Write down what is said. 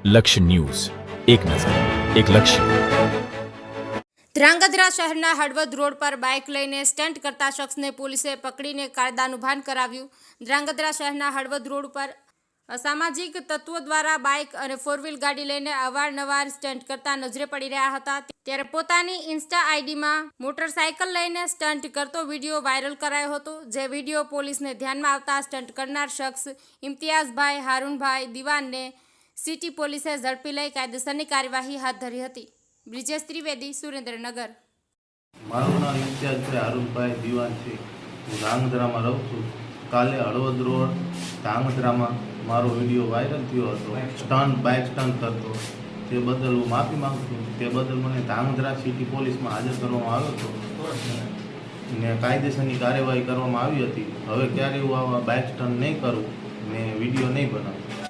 લક્ષ્ય ન્યૂઝ, એક નજર, એક લક્ષ્ય. ધ્રાંગધ્રા શહેરના હળવદ રોડ પર બાઇક લઈને સ્ટન્ટ કરતા શખ્સને પોલીસે પકડીને કાયદાનું ભાન કરાવ્યું. ધ્રાંગધ્રા શહેરના હળવદ રોડ પર અસામાજિક તત્વો દ્વારા બાઇક અને ફોર વ્હીલ ગાડી લઈને અવારનવાર સ્ટન્ટ કરતા નજરે પડી રહ્યા હતા. ત્યારે પોતાની ઇન્સ્ટા આઈડીમાં મોટરસાયકલ લઈને સ્ટન્ટ કરતો વિડીયો વાયરલ કરાયો હતો. જે વિડીયો પોલીસને ધ્યાનમાં આવતા સ્ટન્ટ કરનાર શખ્સ ઇમ્તિયાઝભાઈ હારૂનભાઈ દિવાનને સિટી પોલીસે ઝડપી લઈ કાયદેસરની કાર્યવાહી હાથ ધરી હતી. બ્રિજેશ ત્રિવેદી, સુરેન્દ્રનગર. મારું નામ ઇમ્તિયાઝભાઈ હારૂનભાઈ દિવાન છે. હું ધ્રાંગધ્રામાં રહું છું. કાલે હળવદ રોડ ધ્રાંગધ્રામાં મારો વિડીયો વાયરલ થયો હતો. બાઇક સ્ટન્ટ કરતો, તે બદલ હું માફી માગું છું. તે બદલ મને ધ્રાંગધ્રા સિટી પોલીસમાં હાજર કરવામાં આવ્યો હતો ને કાયદેસરની કાર્યવાહી કરવામાં આવી હતી. હવે ક્યારેય હું આવા બાઇક સ્ટન્ટ નહીં કરું ને વિડીયો નહીં બનાવું.